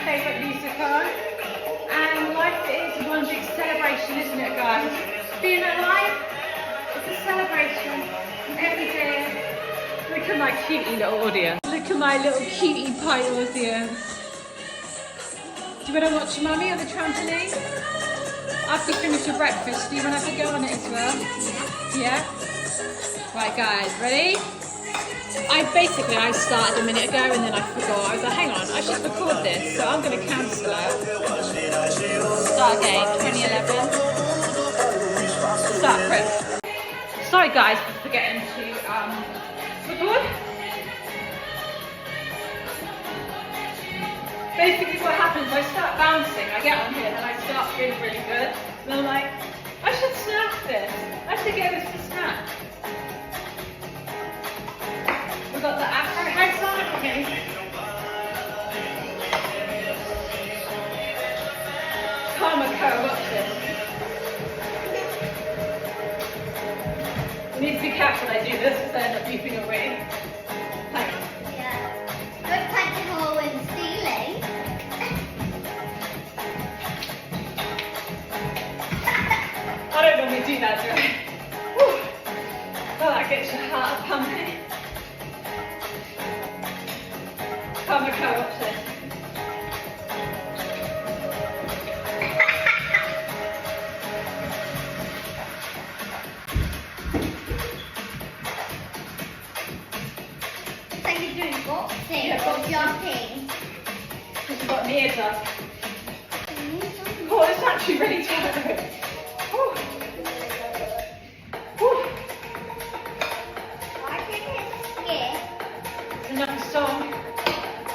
favourite musical. And life is one big celebration, isn't it, guys? Being alive, it's a celebration. Every day. Look at my cutie little audience. Look at my little cutie pie audience. Do you want to watch Mummy on the trampoline? After you finish your breakfast, do you want to have a go on it as well? Yeah? Right guys, ready? I started a minute ago and then I forgot. I was like, hang on, I should record this, so I'm going to cancel it. Start again, 2011. Start quick. Sorry guys for forgetting to record. Basically what happens, I start bouncing, I get on here and I start feeling really good. And I'm like, I should snap this. I should get this to snap. We've got the Afro house on, okay. Karma, watch this. You need to be careful I do this because I end up beeping away. Thanks. Yeah. Don't punch a hole in the ceiling. I don't normally do that, do I? Whew. Oh, that gets your heart pumping. Karma, watch this. It's like you're doing boxing Yeah, or jumping. Because you've got my ears up. Oh, it's actually really tiring. Whew. Whew. I think it's skip. It's another song.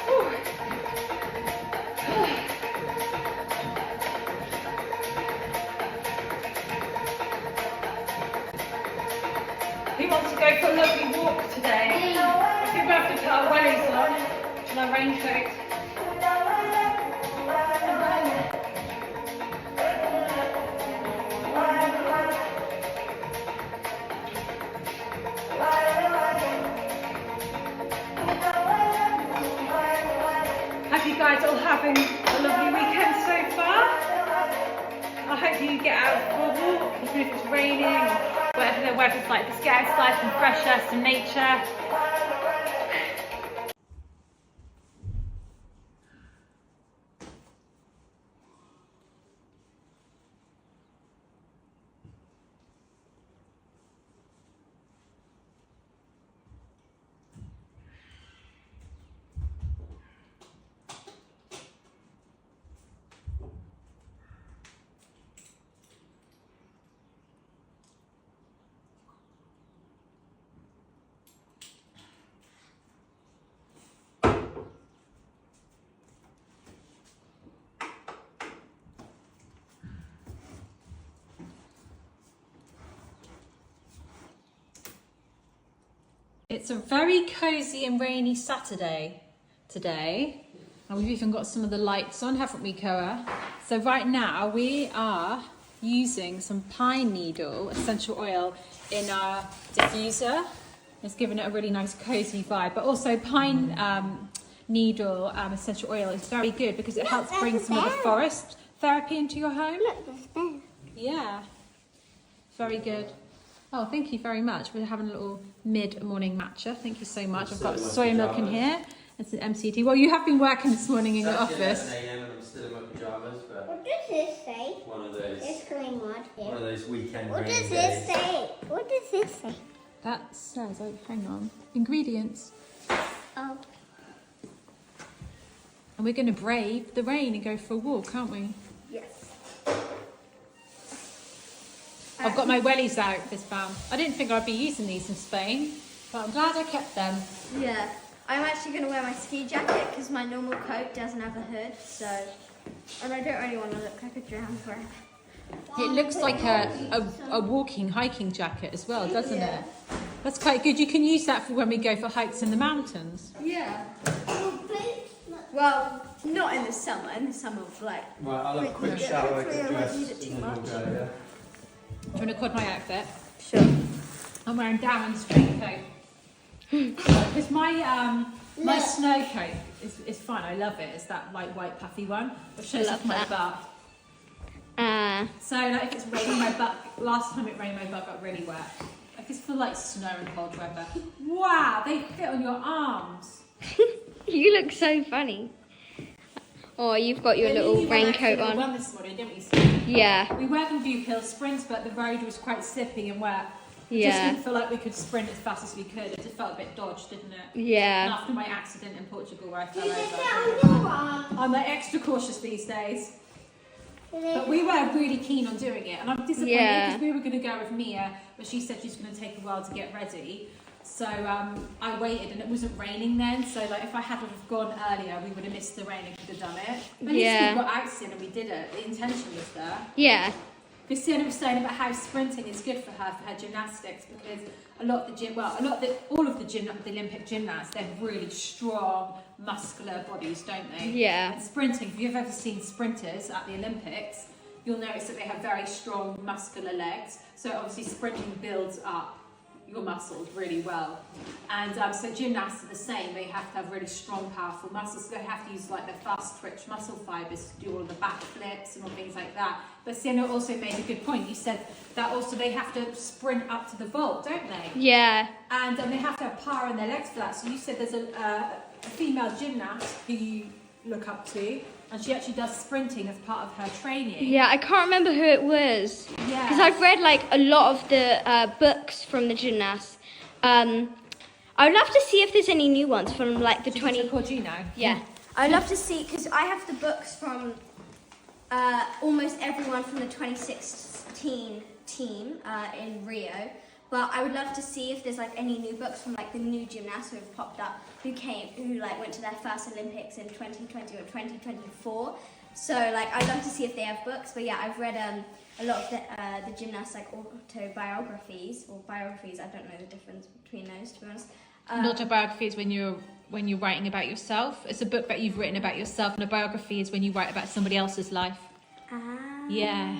Whew. Who wants to go for a lovely walk today? I think we have to put our wellies on and our raincoat. Hope you guys all having a lovely weekend so far. I hope you get out for a walk, even if it's raining, whatever the weather's like. Just get outside, some fresh air, some nature. It's a very cosy and rainy Saturday today, and we've even got some of the lights on, haven't we, Koa? So right now we are using some pine needle essential oil in our diffuser. It's given it a really nice cozy vibe, but also pine needle essential oil is very good because it helps bring some of the forest therapy into your home. Look, there's Ben. Yeah, very good. Oh, thank you very much. We're having a little mid-morning matcha. Thank you so much. I've got soy milk in here. It's an MCT. Well, you have been working this morning in your office. 11 a.m. and I'm still in my pyjamas, but What does this say? one of those It's clean mud here. one of those weekend What rainy does this days. say? What does this say? That says, oh, hang on, ingredients. Oh. And we're going to brave the rain and go for a walk, aren't we? Yes. I've got my wellies out this time. I didn't think I'd be using these in Spain, but I'm glad I kept them. Yeah, I'm actually going to wear my ski jacket because my normal coat doesn't have a hood, so... And I don't really want to look like a drowned rat. It looks like a walking, hiking jacket as well, doesn't it? That's quite good. You can use that for when we go for hikes in the mountains. Yeah. Well, not in the summer. In the summer, like... Right, I'll have a quick shower, get dressed, and then we'll go, yeah? Do you want to record my outfit? Sure. I'm wearing Darren's raincoat. Because my My Look. snow coat is fine. I love it. It's that like white puffy one, which shows Love off my that. butt. So like if it's raining, my butt. Last time it rained, my butt got really wet. Like it's for like snow and cold weather. Wow, they fit on your arms. You look so funny. Oh, you've got your little raincoat on. One this morning, didn't we? Sue? Yeah, We were going to do hill sprints, but the road was quite slippy and wet. We just yeah, didn't feel like we could sprint as fast as we could. It just felt a bit dodged, didn't it? And yeah. after my accident in Portugal where I fell You did over, that on your arm. I'm like extra cautious these days. But we were really keen on doing it, and I'm disappointed Yeah. because we were going to go with Mia, but she said she's going to take a while to get ready. So I waited, and it wasn't raining then. So like, if I had have gone earlier, we would have missed the rain and could have done it. But at least Yeah. we got out soon and we did it. The intention was there. Yeah, Christina was saying about how sprinting is good for her gymnastics, because all of the Olympic gymnasts, they're really strong, muscular bodies, don't they? yeah, And sprinting, if you've ever seen sprinters at the Olympics, you'll notice that they have very strong, muscular legs. So obviously sprinting builds up your muscles really well. And so gymnasts are the same. They have to have really strong, powerful muscles. So they have to use like the fast twitch muscle fibers to do all the back flips and all things like that. But Sienna also made a good point. You said that also they have to sprint up to the vault, don't they? yeah, And they have to have power in their legs for that. So you said there's a female gymnast who you look up to, and she actually does sprinting as part of her training. yeah. I can't remember who it was. Yeah. Because I've read like a lot of the books from the gymnasts. I would love to see if there's any new ones from like the 20. Called you now. Yeah, I'd love to see, because I have the books from almost everyone from the 2016 team in Rio. But I would love to see if there's like any new books from like the new gymnasts who have popped up, who like went to their first Olympics in 2020 or 2024. So like I'd love to see if they have books. But yeah, I've read a lot of the gymnasts like autobiographies or biographies. I don't know the difference between those, to be honest. An autobiography is when you're writing about yourself. It's a book that you've written about yourself, and a biography is when you write about somebody else's life. Yeah.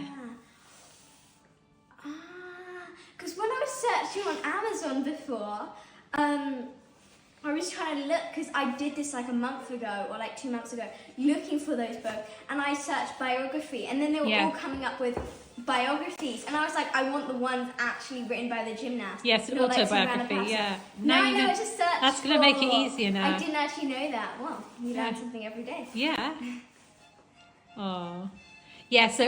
Because when I was searching on Amazon before, I was trying to look, because I did this like a month ago or like 2 months ago, looking for those books, and I searched biography, and then they were all coming up with biographies, and I was like, I want the ones actually written by the gymnast. Yes, not, like, some random autobiography, person. yeah. Now I you know know- what to search That's going to make it for. easier now. I didn't actually know that. Well, you learn something every day. Yeah. Oh. Yeah, so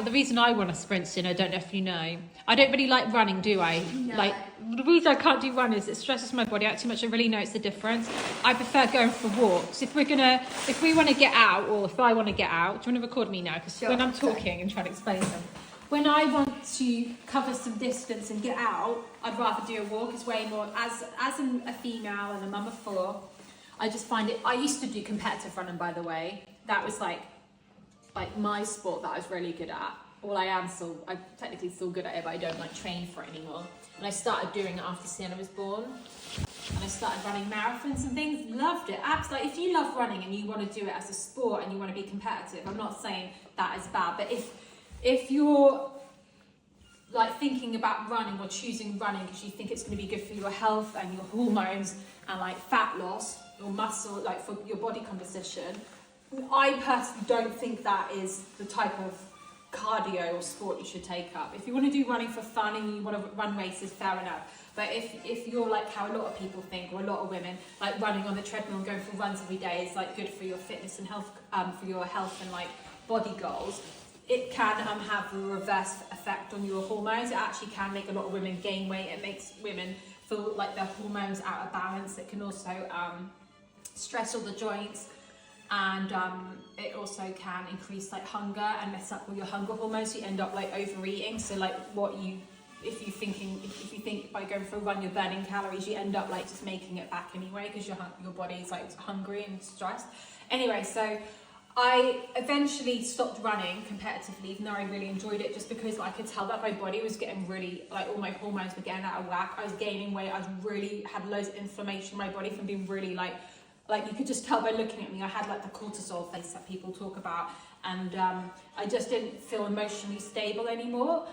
the reason I want to sprint, Sin, I don't know if you know, I don't really like running, do I? No. Like, the reason I can't do running is it stresses my body out too much. I really notice the difference. I prefer going for walks. If we want to get out, or if I want to get out, do you want to record me now? Because when I'm talking and trying to explain them, when I want to cover some distance and get out, I'd rather do a walk. It's way more, as a female and a mum of 4, I just find it, I used to do competitive running, by the way. That was like my sport that I was really good at. Well, I'm technically still good at it, but I don't like train for it anymore. And I started doing it after Sienna was born. And I started running marathons and things. Loved it. Absolutely. If you love running and you want to do it as a sport and you want to be competitive, I'm not saying that is bad. But if you're like thinking about running or choosing running because you think it's going to be good for your health and your hormones and like fat loss or muscle, like for your body composition, I personally don't think that is the type of cardio or sport you should take up. If you want to do running for fun and you want to run races, fair enough. But if you're like how a lot of people think, or a lot of women, like running on the treadmill and going for runs every day is like good for your fitness and health, for your health and like body goals, it can have a reverse effect on your hormones. It actually can make a lot of women gain weight. It makes women feel like their hormones out of balance. It can also stress all the joints. And it also can increase like hunger and mess up all your hunger hormones. So you end up like overeating. So like if you think by going for a run you're burning calories, you end up like just making it back anyway because your body is like hungry and stressed. Anyway, so I eventually stopped running competitively, even though I really enjoyed it, just because I could tell that my body was getting really, like all my hormones were getting out of whack. I was gaining weight. I had loads of inflammation in my body from being really like you could just tell by looking at me, I had like the cortisol face that people talk about, and I just didn't feel emotionally stable anymore.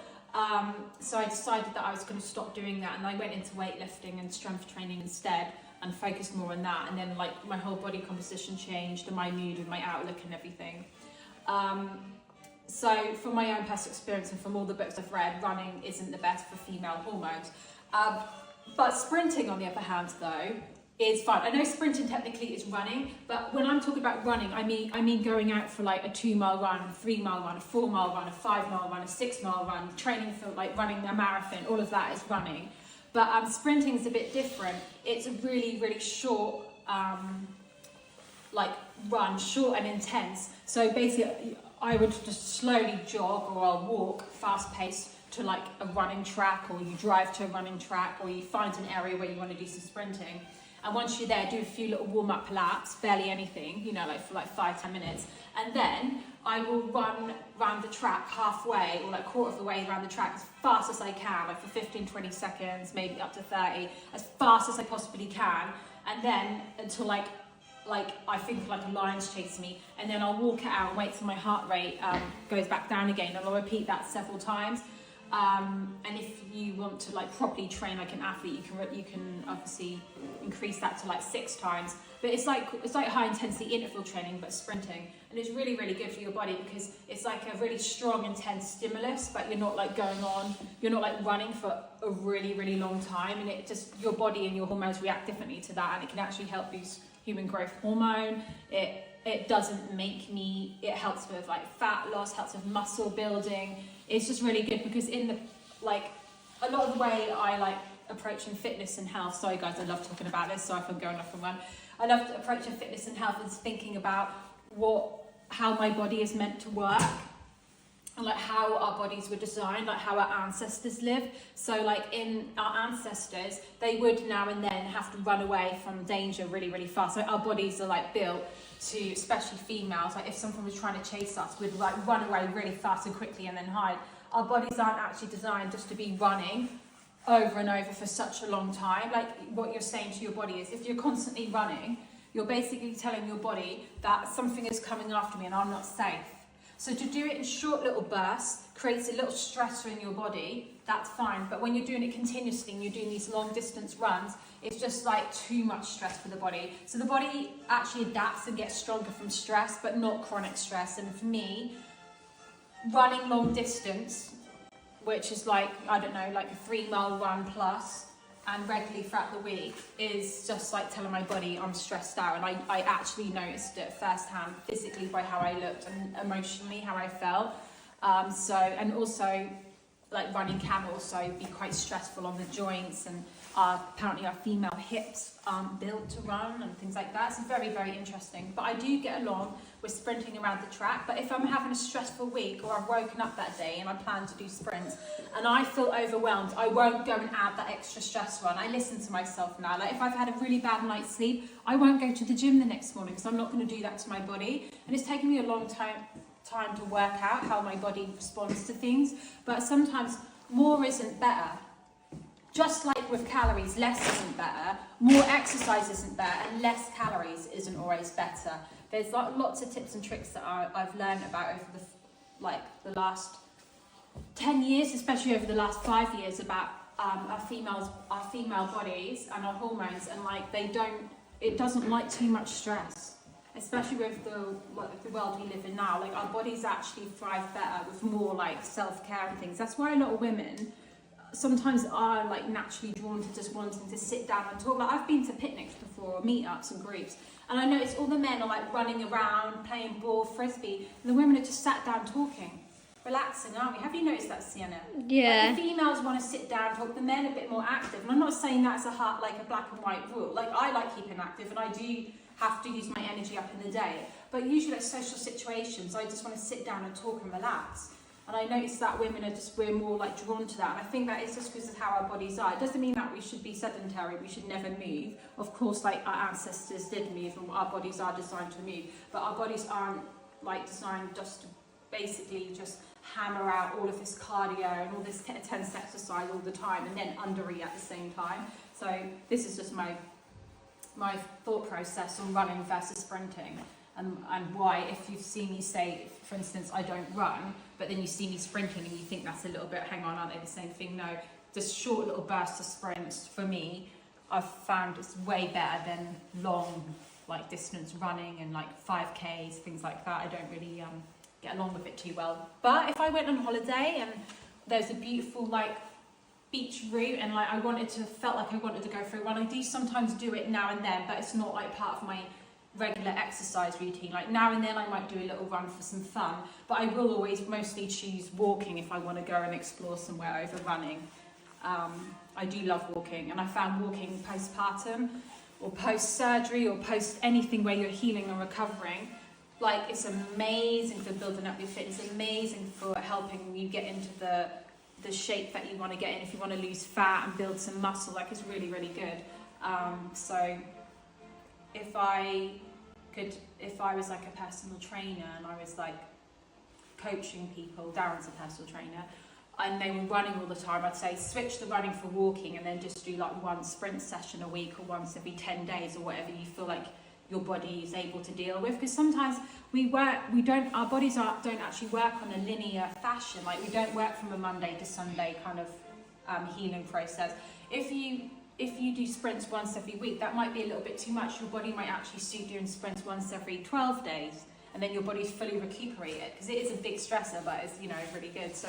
So I decided that I was going to stop doing that, and I went into weightlifting and strength training instead. and focused more on that. And then like my whole body composition changed and my mood and my outlook and everything. So from my own personal experience and from all the books I've read, running isn't the best for female hormones. But sprinting, on the other hand, though, is fun. I know sprinting technically is running, but when I'm talking about running, I mean going out for like a 2-mile run, a 3-mile run, a 4-mile run, a 5-mile run, a 6-mile run, training for like running a marathon. All of that is running. But sprinting is a bit different. It's a really, really short, like run, short and intense. So basically, I would just slowly jog or I'll walk fast paced to like a running track, or you drive to a running track, or you find an area where you want to do some sprinting. And once you're there, do a few little warm-up laps, barely anything, you know, like for like 5-10 minutes. And then I will run around the track halfway or like quarter of the way around the track as fast as I can, like for 15-20 seconds, maybe up to 30, as fast as I possibly can. And then until like I think like a lion's chasing me, and then I'll walk it out and wait till my heart rate goes back down again, and I'll repeat that several times. And if you want to like properly train like an athlete, you can obviously increase that to like 6 times. But it's like high intensity interval training, but sprinting, and it's really, really good for your body because it's like a really strong, intense stimulus, but you're not like running for a really, really long time, and it just, your body and your hormones react differently to that, and it can actually help boost human growth hormone. It doesn't make me, it helps with like fat loss, helps with muscle building. It's just really good because in the, like, a lot of the way I like approaching fitness and health, sorry guys, I love talking about this, so if I'm going off on one, I love approaching fitness and health is thinking about how my body is meant to work, and like how our bodies were designed, like how our ancestors lived. So like in our ancestors, they would now and then have to run away from danger really, really fast. So our bodies are like built to, especially females, like if someone was trying to chase us, we'd like run away really fast and quickly and then hide. Our bodies aren't actually designed just to be running over and over for such a long time. Like what you're saying to your body is, if you're constantly running, you're basically telling your body that something is coming after me and I'm not safe. So to do it in short little bursts creates a little stressor in your body, that's fine. But when you're doing it continuously and you're doing these long distance runs, it's just like too much stress for the body. So the body actually adapts and gets stronger from stress, but not chronic stress. And for me, running long distance, which is like, I don't know, like a 3-mile run plus, and regularly throughout the week, is just like telling my body I'm stressed out. And I actually noticed it firsthand, physically, by how I looked, and emotionally how I felt. And also like running can also be quite stressful on the joints, and apparently our female hips aren't built to run and things like that. It's very, very interesting. But I do get along with sprinting around the track. But if I'm having a stressful week, or I've woken up that day and I plan to do sprints and I feel overwhelmed, I won't go and add that extra stress run. I listen to myself now. Like if I've had a really bad night's sleep, I won't go to the gym the next morning because I'm not going to do that to my body. And it's taken me a long time to work out how my body responds to things. But sometimes more isn't better. Just like with calories, less isn't better, more exercise isn't better, and less calories isn't always better. There's lots of tips and tricks that I've learned about over the last 10 years, especially over the last 5 years, about our female bodies and our hormones, and like it doesn't like too much stress, especially with the world we live in now. Like our bodies actually thrive better with more like self-care and things. That's why a lot of women sometimes are like naturally drawn to just wanting to sit down and talk. Like I've been to picnics before, or meetups and groups, and I noticed all the men are like running around, playing ball, frisbee, and the women are just sat down talking, relaxing, aren't we? Have you noticed that, Sienna? Yeah. Like the females want to sit down and talk, the men are a bit more active. And I'm not saying that's a black and white rule. Like I like keeping active, and I do have to use my energy up in the day. But usually at social situations, I just want to sit down and talk and relax. And I noticed that women we're more like drawn to that. And I think that is just because of how our bodies are. It doesn't mean that we should be sedentary, we should never move. Of course, like our ancestors did move, and our bodies are designed to move. But our bodies aren't like designed just to basically just hammer out all of this cardio and all this intense exercise all the time and then under-eat at the same time. So this is just my thought process on running versus sprinting. And why, if you've seen me say, for instance, I don't run, but then you see me sprinting and you think that's a little bit, hang on, aren't they the same thing? No, just short little bursts of sprints for me I've found it's way better than long like distance running and like 5Ks, things like that. I don't really get along with it too well. But if I went on holiday and there's a beautiful like beach route and like felt like I wanted to go for a run, I do sometimes do it now and then, but it's not like part of my regular exercise routine. Like now and then I might do a little run for some fun, but I will always mostly choose walking if I want to go and explore somewhere over running. I do love walking, and I found walking postpartum or post-surgery or post anything where you're healing or recovering, like it's amazing for building up your fitness, amazing for helping you get into the shape that you want to get in. If you want to lose fat and build some muscle, like it's really, really good. So if I was like a personal trainer and I was like coaching people, Darren's a personal trainer, and they were running all the time, I'd say switch the running for walking and then just do like one sprint session a week or once every 10 days or whatever you feel like your body is able to deal with. Because sometimes our bodies don't actually work on a linear fashion. Like we don't work from a Monday to Sunday kind of healing process. If you do sprints once every week, that might be a little bit too much. Your body might actually suit doing sprints once every 12 days, and then your body's fully recuperated, because it is a big stressor, but it's, you know, really good. So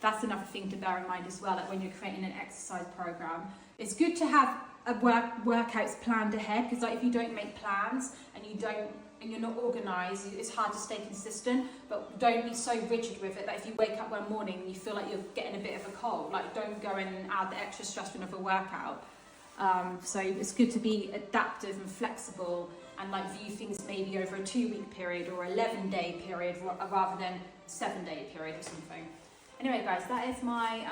that's another thing to bear in mind as well, that when you're creating an exercise program, it's good to have workouts planned ahead, because like if you don't make plans and you're not organised, it's hard to stay consistent. But don't be so rigid with it that if you wake up one morning and you feel like you're getting a bit of a cold, like don't go in and add the extra stress of a workout. So it's good to be adaptive and flexible and like view things maybe over a 2-week period or 11-day period rather than 7-day period or something. Anyway, guys, that is my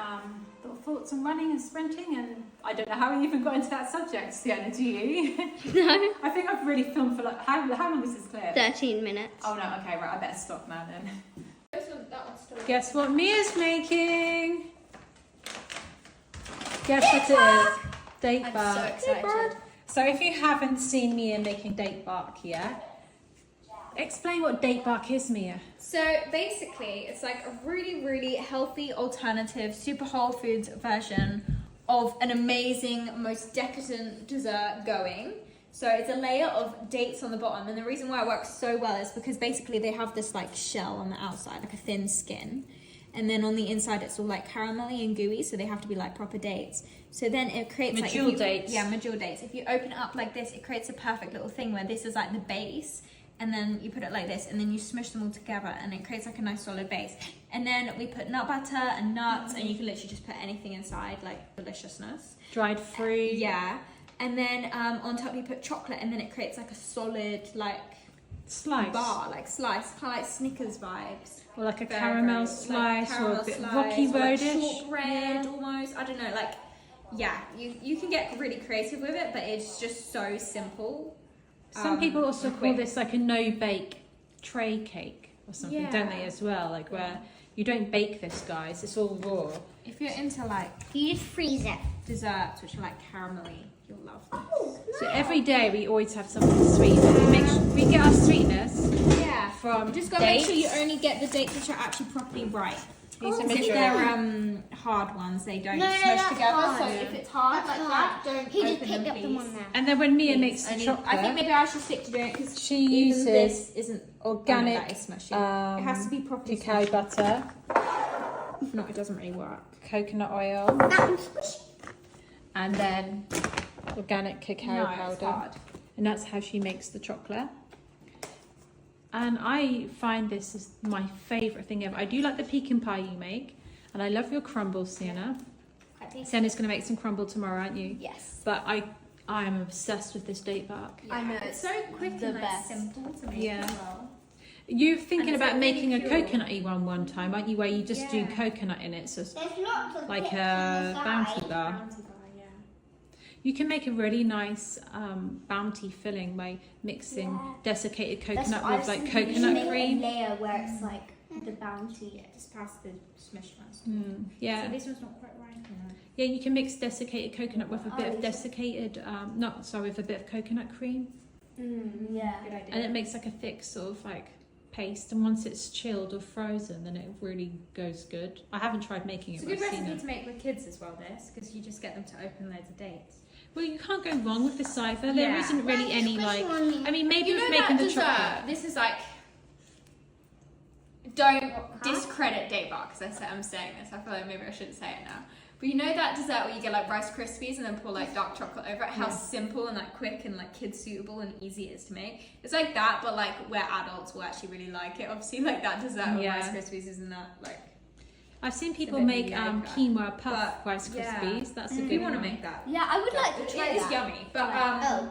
little thoughts on running and sprinting, and I don't know how we even got into that subject, Sienna, do you? No. I think I've really filmed for like, how long is this clip? 13 minutes. Oh no, okay, right, I better stop now then. That one's still Guess what Mia's making? Guess what it is? Date I'm bark. so excited. So if you haven't seen Mia making date bark yet, explain what date bark is, Mia. So basically, it's like a really, really healthy alternative, super whole foods version of an amazing, most decadent dessert going. So it's a layer of dates on the bottom, and the reason why it works so well is because basically they have this like shell on the outside, like a thin skin, and then on the inside it's all like caramelly and gooey, so they have to be like proper dates. So then it creates medjool dates. Yeah, medjool dates. If you open it up like this, it creates a perfect little thing where this is like the base, and then you put it like this, and then you smush them all together, and it creates like a nice solid base. And then we put nut butter and nuts, and you can literally just put anything inside, like deliciousness. Dried fruit. Yeah. And then on top you put chocolate, and then it creates like a solid like Slice. bar, like slice, kind of like Snickers vibes. Or like a Very, caramel like slice caramel or a bit slice, rocky or like roadish. shortbread almost. I don't know, like yeah, you can get really creative with it, but it's just so simple. Some people also and call quick. this like a no-bake tray cake or something, don't they, Yeah. as well? Like where you don't bake this, guys. It's all raw. If you're into like You just freeze it. desserts which are like caramelly, you'll love this. So every day we always have something sweet. We get our sweetness Yeah. from Just gotta make sure you dates. only get the dates which are actually properly bright. These are Because if mature. they're hard ones, they don't No, smush that's together. hard. So if it's hard like that, don't He just open picked them, up the please. one there. And then when Mia Please. makes the chocolate, I think maybe I should stick to doing it because she even uses this isn't organic that is smushy. It has to be properly cacao smushy. butter, If not, it doesn't really work. coconut oil, That one's squishy. and then organic cacao No, it's powder. hard. And that's how she makes the chocolate. And I find this is my favourite thing ever. I do like the pecan pie you make, and I love your crumbles, Sienna. I think Sienna's going to make some crumble tomorrow, aren't you? yes. But I am obsessed with this date bark. I know it's so quick the and like best. simple to make Yeah. as well. You're thinking it's about like making a really pure. coconutty one time, aren't you? Where you just do Yeah. coconut in it, so it's There's lots of like bits on a the bounty side. bar. Bounty bar, yeah. You can make a really nice bounty filling by mixing Yeah. desiccated That's coconut what I with was like thinking. You should coconut make cream. a layer where it's like the bounty. Yeah, just past the smushed ones. Yeah. So this one's not quite right. Yeah, you can mix desiccated coconut with a bit Oh, of desiccated, with a bit of coconut cream, Yeah. Good idea. and it makes like a thick sort of like paste. And once it's chilled or frozen, then it really goes good. I haven't tried making It's it, a but good I've seen recipe it. to make with kids as well, this, because you just get them to open loads of dates. Well, you can't go wrong with this either. There isn't really any like. I mean, maybe You with know making that the dessert? chocolate. This is like. Don't discredit date bar because I'm saying this. I feel like maybe I shouldn't say it now. But you know that dessert where you get like Rice Krispies and then pour like dark chocolate over it? How simple and like quick and like kid suitable and easy it is to make. It's like that, but like where adults will actually really like it. Obviously, like that dessert with Rice Krispies isn't that like. I've seen people make quinoa puff Rice Krispies. That's a good one. You want to make that? Yeah, I would like to try It is that. yummy, but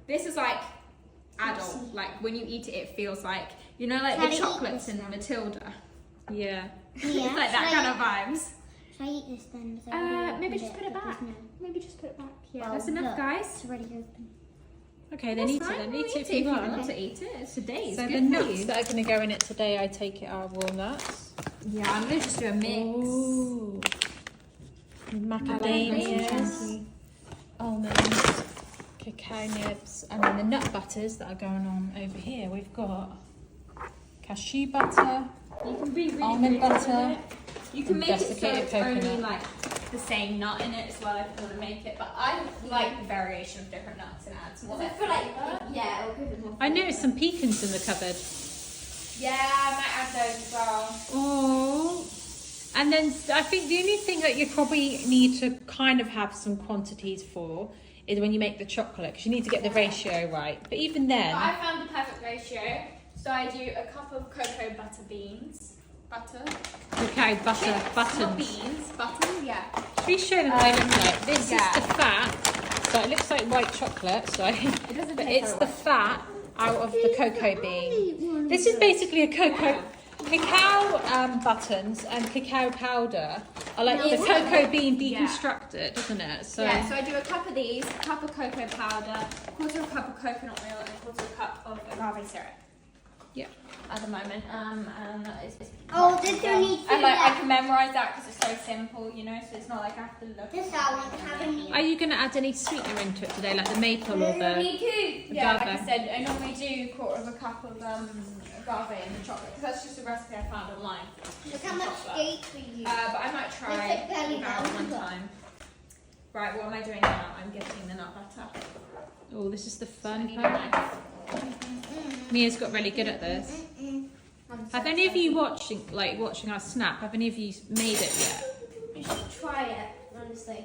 this is like adult. Like when you eat it, it feels like like Can I the eat chocolates this in now? Matilda. Yeah. It's like that kind of vibes. Should I eat this then? Because I already Maybe opened just put it but back. there's no- Maybe just put it back. Yeah, Well, that's enough, look, guys. It's already open. Okay, then eat it. Then eat it if you want want. to eat it. It's today. So It's the good for nuts you. that are going to go in it today, I take it are walnuts. Yeah, I'm gonna just do a mix. Ooh. Macadamias, almonds, cacao nibs, and then the nut butters that are going on over here. We've got cashew butter, You can be really almond creative with butter, it. You can make it so desiccated it's only coconut. like the same nut in it as well if you want to make it. But I like the variation of different nuts and add more. I feel like, yeah, it'll give it more. I noticed some pecans in the cupboard. Yeah, I might add those as well. Oh. And then I think the only thing that you probably need to kind of have some quantities for is when you make the chocolate, because you need to get the ratio right. But even then, But I found the perfect ratio. So I do a cup of cocoa butter beans. Butter? cacao butter Not buttons. beans. Butter, yeah. Should we show them what they look like? This yeah. is the fat. So it looks like white chocolate. So, It doesn't but taste it's like the white fat out of the cocoa bean. This is basically a cacao buttons and cacao powder are like the cocoa bean deconstructed, isn't it? So Yeah, so I do a cup of these, a cup of cocoa powder, quarter of a cup of coconut oil, and a quarter of a cup of agave syrup. yeah. At the moment, and it's Oh, this don't need to and like I be can memorize that because it's so simple, so it's not like I have to look. This I want to have a meal. Are you going to add any sweetener into it today, like the maple or the? Me too. Yeah, like I agave? said, I normally do a quarter of a cup of agave in the chocolate because that's just a recipe I found online. Look how much cake for you. But I might try Let's take belly about down. one time. Right, what am I doing now? I'm getting the nut butter. Oh, this is the I fun need a part. knife. Mia's got really good at this. Have any of you watching our snap? Have any of you made it yet? You should try it, honestly.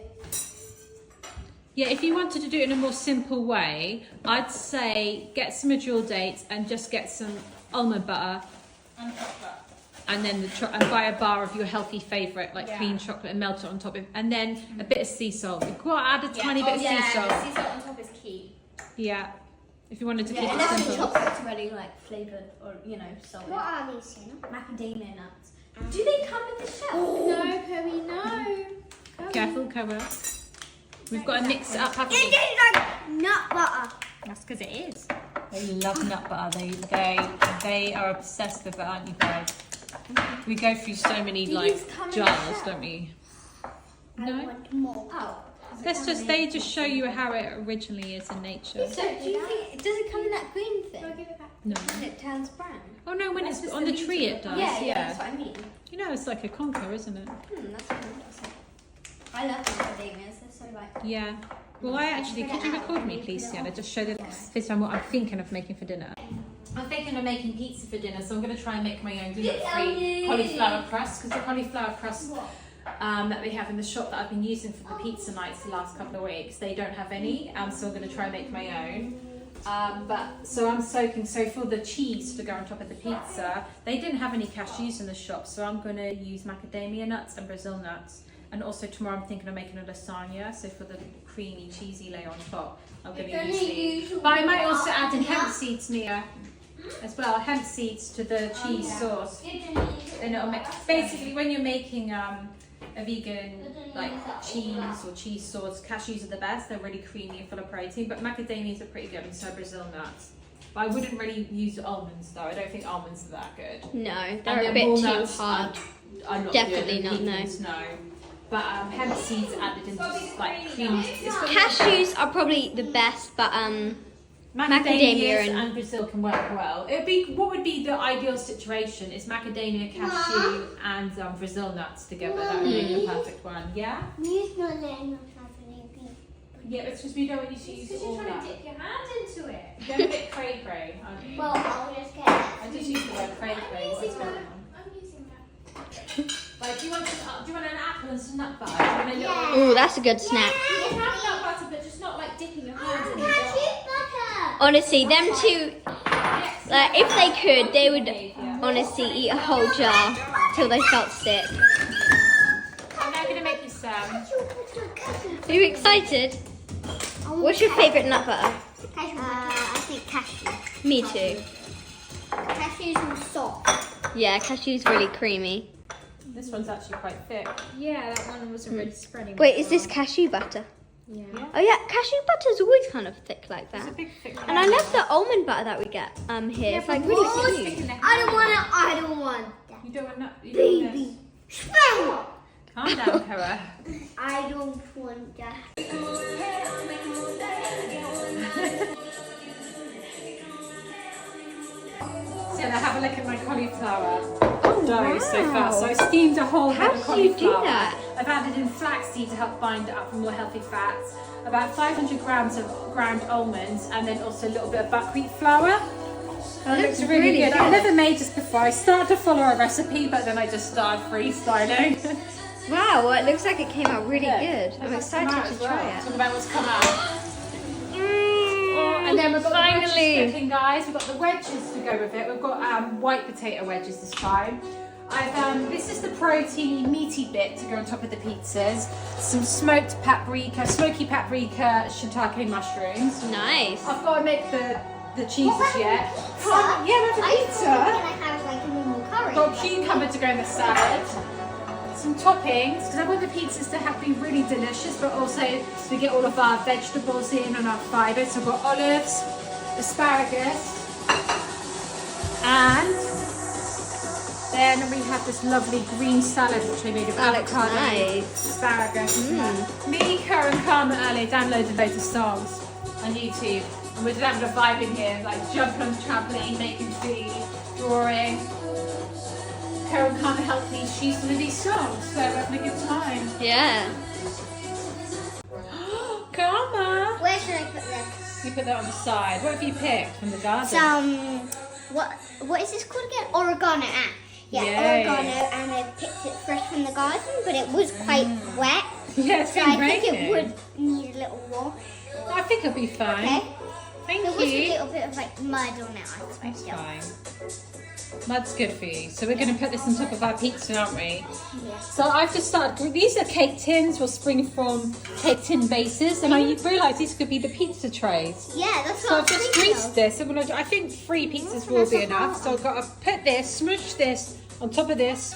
Yeah, if you wanted to do it in a more simple way, I'd say get some medjool dates and just get some almond butter, And chocolate. and then and buy a bar of your healthy favourite, like Yeah. cream chocolate, and melt it on top of, and then a bit of sea salt. You've got to add a tiny bit of sea The salt. sea salt on top is key. Yeah, if you wanted to keep Yeah, it unless the simple. chocolate's already like flavoured or salted. What are these, Sienna? Macadamia nuts. Do they come in the shell? No, Chloe, no. Careful, Cobra. We've got to mix it up, haven't It we? tastes like nut butter. That's because it is. They love nut butter. They are obsessed with it, aren't you guys? We go through so many Do like these come in jars, the shell? don't we? I No. want more. Oh. They just show you how it originally is in nature. So do you think, does it come in that green thing? No. And it turns brown? Oh no, when it's on the tree it does. Yeah, that's what I mean. You know, it's like a conker, isn't it? That's interesting. I love macadamias, they're so like... Yeah. Well, I actually, could you record me, please, Sienna? Just show this time what I'm thinking of making for dinner. I'm thinking of making pizza for dinner, so I'm going to try and make my own gluten-free cauliflower crust, because the cauliflower crust that we have in the shop that I've been using for the pizza nights the last couple of weeks, they don't have any, so I'm going to try and make my own. So I'm soaking, so for the cheese to go on top of the pizza, they didn't have any cashews in the shop, so I'm going to use macadamia nuts and Brazil nuts. And also tomorrow I'm thinking of making a lasagna, so for the creamy, cheesy layer on top, I'm going to use these. But I might also add in hemp seeds, Mia, as well, hemp seeds to the cheese sauce. Then it'll make, basically when you're making a vegan like cheese or cheese sauce, cashews are the best. They're really creamy and full of protein, but macadamias are pretty good, and so Brazil nuts. But I wouldn't really use almonds though. I don't think almonds are that good. No, And they're a then bit too walnuts hard. are not Definitely good, and not, no. pecans, no. But hemp seeds added into just like creamy. Cashews are probably the best, but Macadamias and Brazil can work well. What would be the ideal situation is macadamia, cashew, and Brazil nuts together. That would make the perfect one. Yeah. Mia's not letting us have any peanut Yeah, it's just we don't want you to use all You're trying that. to dip your hand into it. You're a bit cray-cray, aren't you? Well, I'll just get it. I just use the word cray-cray. What's going on? I'm using that. Right, do you want an apple and some nut butter? Do you want a little... Yeah. Ooh, that's a good snack. You can have nut butter, but just not like dipping your hands in it. Cashew butter. Honestly, them two, like, if they could, they would Yeah. honestly eat a whole jar till they felt sick. I'm now going to make you some. Are you excited? What's your favourite nut butter? Cashew butter. I think cashew. Me too. Cashews are soft. Yeah, cashew's really creamy. This one's actually quite thick. Yeah, that one wasn't really spreading. Wait, is this cashew butter? Yeah. Oh yeah, cashew butter's always kind of thick like It's a that. big thick And I love the almond butter that we get here. It's like really cute. I don't want it. I don't want that. You don't want nut... You don't want Baby. Smell. Calm down, Cara. I don't want that. So now have a look at my cauliflower. Oh, Dough so wow. fast. So I steamed a whole How head of do you do cauliflower. that? I've added in flaxseed to help bind it up for more healthy fats. About 500 grams of ground almonds, and then also a little bit of buckwheat flour. That looks really good. I've never made this before. I started to follow a recipe, but then I just started freestyling. Wow, well, it looks like it came out really Yeah. good. I'm It's come out excited as to well. try it. Talk about what's come out. And then we've got the wedges cooking, guys. We've got the wedges to go with it. We've got white potato wedges this time. This is the proteiny, meaty bit to go on top of the pizzas. Some smoked paprika, smoky paprika, shiitake mushrooms. Nice. I've got to make the cheeses yet. Pizza? Yeah, with the I pizza. thought we were gonna have like a normal curry. Got cucumber to go in the salad. Some toppings, because I want the pizzas to have to be really delicious, but also to get all of our vegetables in and our fibres. So I've got olives, asparagus, and then we have this lovely green salad which I made of That looks avocado, nice. asparagus. Me, Cara and Karma earlier downloaded loads of songs on YouTube, and we're just having a vibe in here, like jumping on the trampoline, making food, drawing. Cara and Karma helped me choose some of these songs, so we're having a good time. Yeah. Karma! Where should I put this? You put that on the side. What have you picked from the garden? Some what is this called again? Oregano. Yeah, Yay. oregano, and I picked it fresh from the garden, but it was quite wet. Yeah, it's So been I think it raining. would need a little wash. I think it'll be fine. Okay. Thank There was a you. little bit of like mud on it. I That's expect. fine. Mud's good for you. So we're going to put this on top of our pizza, aren't we? Yeah. So I've just started. These are cake tins. We'll spring from cake tin bases, and I realised these could be the pizza trays. Yeah, that's So what I've just greased this. I think 3 pizzas will be enough. So I've got to put this, smush this on top of this,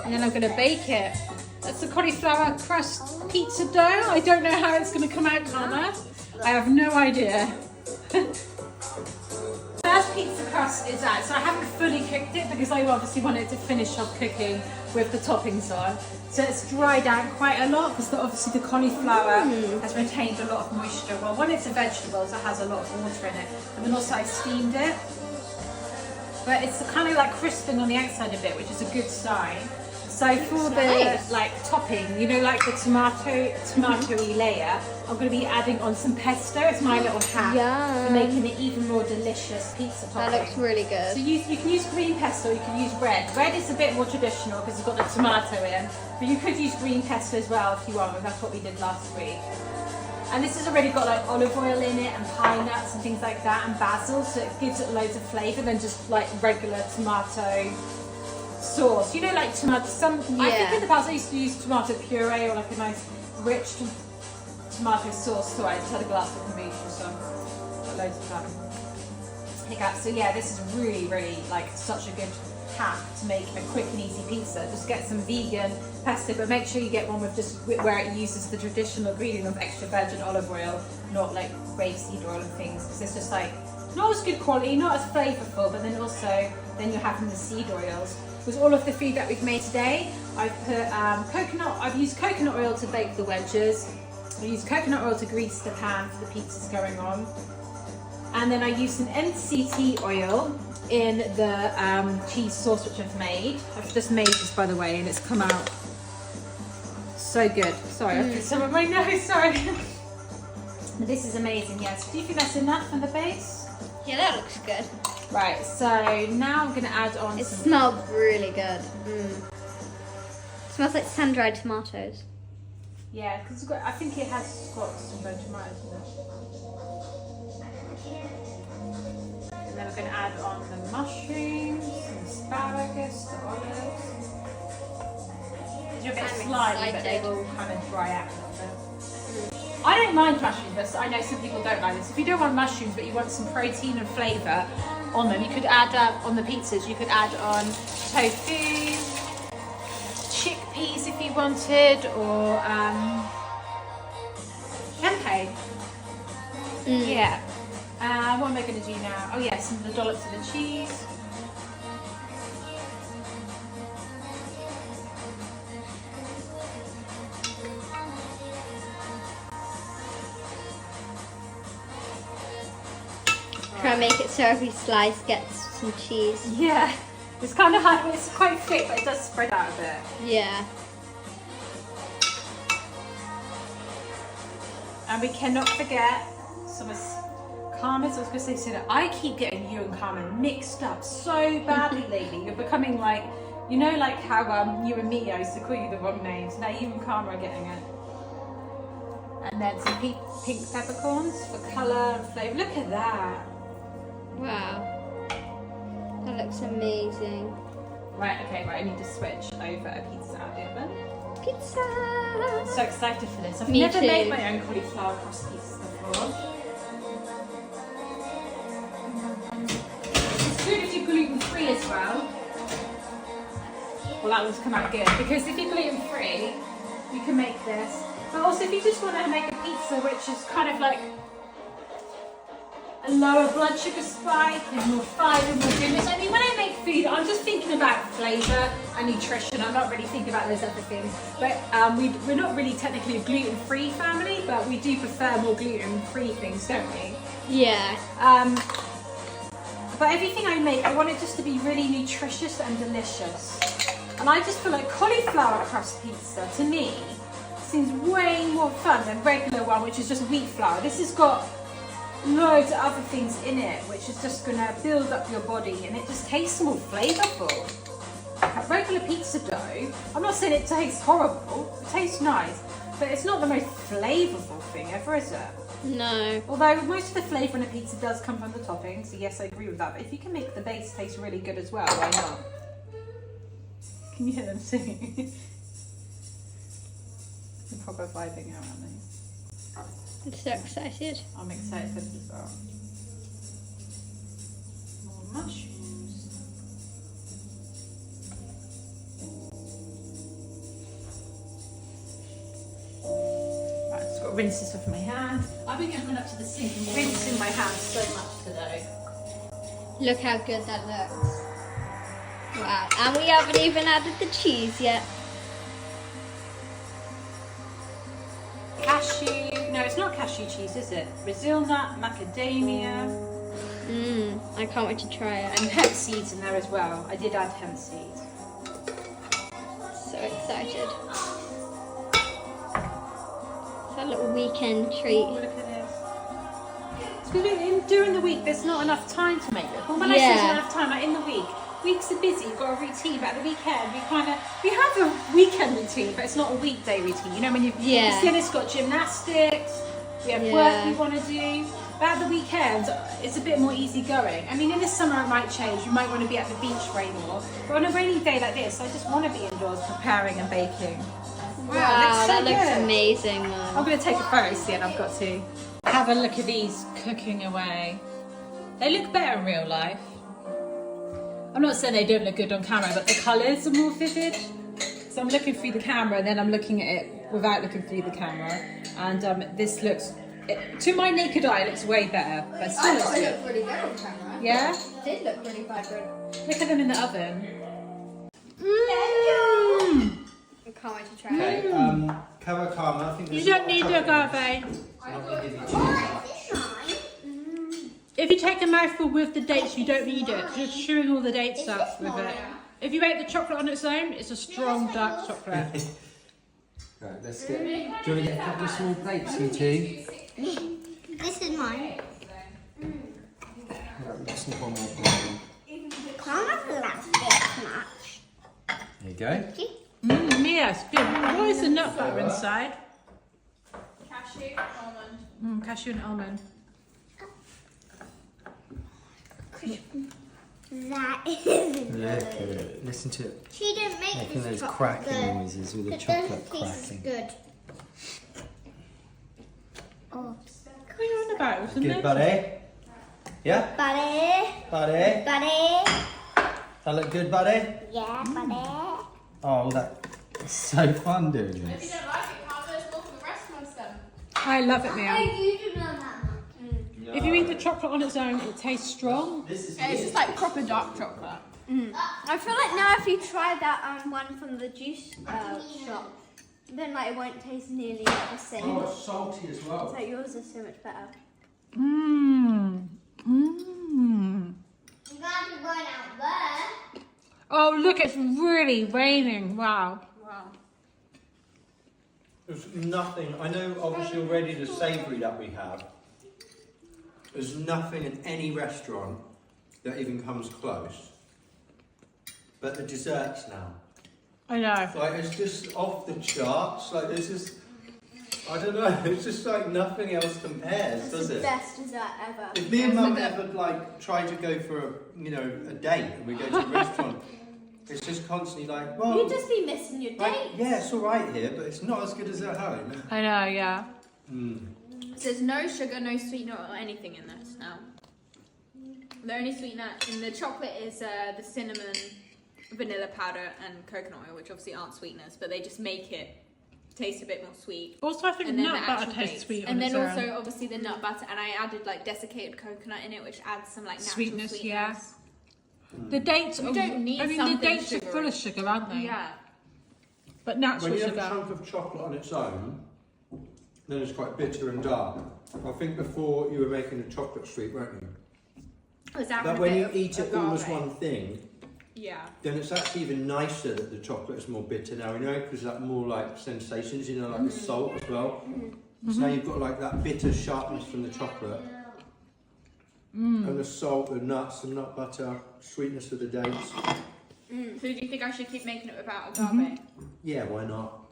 and then I'm going to bake it. That's the cauliflower crust pizza dough. I don't know how it's going to come out, Karma. I have no idea. First pizza crust is out, so I haven't fully cooked it because I obviously wanted to finish off cooking with the toppings on. So it's dried out quite a lot because obviously the cauliflower has retained a lot of moisture. Well, one, it's a vegetable, so it has a lot of water in it, and then also I steamed it. But it's kind of like crisping on the outside a bit, which is a good sign. So for the like topping, you know, like the tomatoey layer, I'm going to be adding on some pesto. It's my little hack for making it even more delicious pizza topping. That looks really good. So you can use green pesto, you can use red. Red is a bit more traditional because it's got the tomato in, but you could use green pesto as well if you want, and that's what we did last week. And this has already got like olive oil in it and pine nuts and things like that and basil, so it gives it loads of flavour than just like regular tomato sauce. You know, like tomato, I think in the past I used to use tomato puree or like a nice rich tomato sauce. So I just had a glass of kombucha, so got loads of that. So yeah, this is really, really like such a good hack to make a quick and easy pizza. Just get some vegan pesto, but make sure you get one with just where it uses the traditional ingredient of extra virgin olive oil, not like rapeseed oil and things, because it's just like not as good quality, not as flavorful, but then also then you're having the seed oils. Because all of the food that we've made today, I've put I've used coconut oil to bake the wedges. I used coconut oil to grease the pan for the pizzas going on, and then I used some MCT oil in the cheese sauce which I've made. I've just made this, by the way, and it's come out so good. Sorry, I put some on my nose, sorry. This is amazing, yes. Do you think that's enough for the base? Yeah, that looks good. Right, so now I'm going to add on It some... smells really good. Smells like sun-dried tomatoes. Yeah, because I think it has got some red tomatoes in it. And then we're going to add on the mushrooms, some asparagus, the olives. They're a bit I'm slimy, but they excited. will kind of dry out a little bit. I don't mind mushrooms, but I know some people don't like this. If you don't want mushrooms, but you want some protein and flavour on them, you could add on the pizzas. You could add on tofu, chickpeas if you wanted, or tempeh. Yeah. What am I going to do now? Oh yeah, some of the dollops of the cheese. Try and make it so every slice gets some cheese. Yeah, it's kind of hard. It's quite thick, but it does spread out a bit. Yeah. And we cannot forget some Carmen's. I was going to say, Sina, I keep getting you and Carmen mixed up so badly lately. You're becoming like, you know, like how you and me, I used to call you the wrong names. Now you and Carmen are getting it. And then some pink peppercorns for colour and flavour. Look at that. Wow. That looks amazing. Right, okay, right. I need to switch over a pizza out of the oven. Pizza! I'm so excited for this. I've Me never too. made my own cauliflower crust pizzas before. It's good if you're gluten free as well. Well, that one's come out good because if you're gluten free, you can make this. But also, if you just want to make a pizza which is kind of like a lower blood sugar spike and more fibre, more goodness. I mean, when I make food, I'm just thinking about flavour and nutrition. I'm not really thinking about those other things. But we're not really technically a gluten-free family, but we do prefer more gluten-free things, don't we? Yeah. But everything I make, I want it just to be really nutritious and delicious. And I just feel like cauliflower crust pizza, to me, seems way more fun than regular one, which is just wheat flour. This has got loads of other things in it, which is just going to build up your body, and it just tastes more flavourful. Regular pizza dough, I'm not saying it tastes horrible, it tastes nice, but it's not the most flavourful thing ever, is it? No. Although most of the flavour in a pizza does come from the topping, so yes, I agree with that. But if you can make the base taste really good as well, why not? Can you hear them singing? They're proper vibing out, aren't they? I'm so excited. I'm excited as well. More mushrooms. Right, just got to rinse this off my hand. I've been going up to the sink and rinsing my hands so much today. Look how good that looks. Wow. And we haven't even added the cheese yet. Cashew, no, it's not cashew cheese, is it? Brazil nut, macadamia, I can't wait to try it. and hemp seeds in there as well. I did add hemp seeds. So excited. It's a little weekend treat. Oh, look at this. It's because during the week, there's not enough time to make it. But when I say Yeah. there's not enough time, like in the week, weeks are busy, you've got a routine, but at the weekend, we have a weekend routine, but it's not a weekday routine. You know, when Yeah. Sienna's got gymnastics, we have work we want to do. But at the weekend, it's a bit more easygoing. I mean, in the summer it might change. You might want to be at the beach way more. But on a rainy day like this, I just want to be indoors preparing and baking. Wow, it looks so that looks good. amazing, I'm Mum. going to take a photo, Sienna, I've got to. Have a look at these cooking away. They look better in real life. I'm not saying they don't look good on camera, but the colours are more vivid. So I'm looking through the camera and then I'm looking at it without looking through the camera. And this looks, to my naked eye, it looks way better. But it still looks good. really good on camera. Yeah? It did look really vibrant. Look at them in the oven. I can't wait to try Okay, it. Karma, I think You don't need the agave. If you take a mouthful with the dates, you don't need it. Just chewing all the dates up with it. If you ate the chocolate on its own, it's a strong dark chocolate. Right, let's get. Do you want to get a couple of small plates, you two? go. Yes, good. What is the nut butter inside? Cashew, almond. Cashew and almond. That is Look good. at it. Listen to it. She didn't make Making this those chocolate cracking good. noises with the But chocolate this piece is cracking. good. Oh, What are you on about? It was Good, buddy? Yeah? buddy, Buddy? buddy, That look good, buddy? yeah, buddy. Oh, that's so fun doing If you this. don't like it, can't there's more for the rest of them. I love it, Mia. You do know that. If you eat the chocolate on its own, it tastes strong. This is It's just like proper dark chocolate. I feel like now if you try that one from the juice shop, then like it won't taste nearly like the same. Oh, it's salty as well. So yours is so much better. Mmm. Mmm. You got to go out there. Oh, look, it's really raining. Wow. There's nothing, I know obviously already the savoury that we have, there's nothing in any restaurant that even comes close. But the desserts now, I know. like it's just off the charts, like there's just, I don't know, it's just like nothing else compares, It's does the it? best dessert ever. If me and Mum ever like try to go for a date and we go to a restaurant, it's just constantly like, well, You'd just be missing your like, date. yeah, it's alright here, but it's not as good as at home. I know, yeah. So there's no sugar, no sweetener or anything in this now. The only sweetener in the chocolate is the cinnamon, vanilla powder and coconut oil, which obviously aren't sweeteners, but they just make it taste a bit more sweet. Also, I think And then nut the butter actual tastes base. sweet on And its then own. also obviously the nut butter, and I added like desiccated coconut in it, which adds some like natural Sweetness, yeah. sweetness. The dates You are, don't need I mean, the something dates are sugary. full of sugar, aren't they? Yeah. But natural When you have sugar. a chunk of chocolate on its own, then it's quite bitter and dark. I think before you were making a chocolate sweet, weren't you? It was adding But a when bit you of eat it all as agave. one thing, Yeah. then it's actually even nicer that the chocolate is more bitter now, because that more like sensations, like the salt as well. So now you've got like that bitter sharpness from the chocolate. And the salt, the nuts, the nut butter, sweetness of the dates. So do you think I should keep making it without agave? Yeah, why not?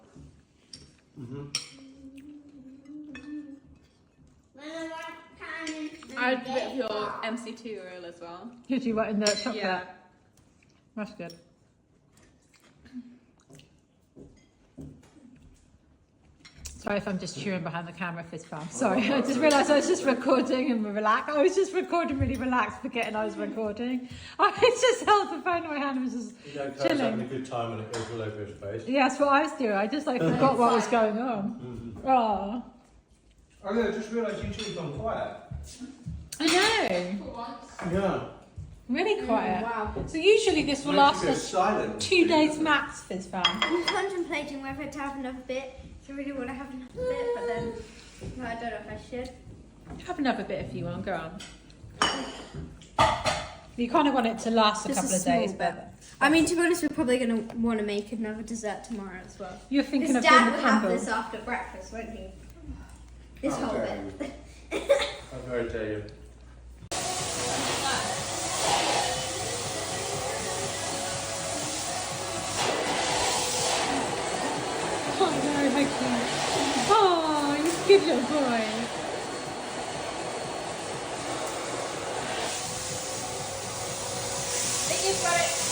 Add a bit of your MC2 oil as well. Did you what in the chocolate? Yeah. That's good. Sorry if I'm just chewing behind the camera, Fizz fam. Sorry, I just realised I was just recording and relaxed. I was just recording really relaxed, forgetting I was recording. I just held the phone in my hand and was just chilling. a good time when it goes all over his face. Yeah, that's what I was doing. I just like forgot what was going on. Oh, Oh yeah, I just realised YouTube's gone quiet. I know. For once. Yeah. Really quiet. Wow. So usually this will last us silent. 2 days max, Fizz fam. I'm contemplating whether to have another bit. I really want to have another bit, but then no, I don't know if I should. Have another bit if you want. Go on. You kind of want it to last a Just couple a of days, small but I mean, to be honest, we're probably going to want to make another dessert tomorrow as well. you're thinking This of doing dad the will have crumble. this after breakfast, won't he? This How whole dare bit. How very dare you. Oh, no, how cute. Oh, you good little boy. Think you've got it.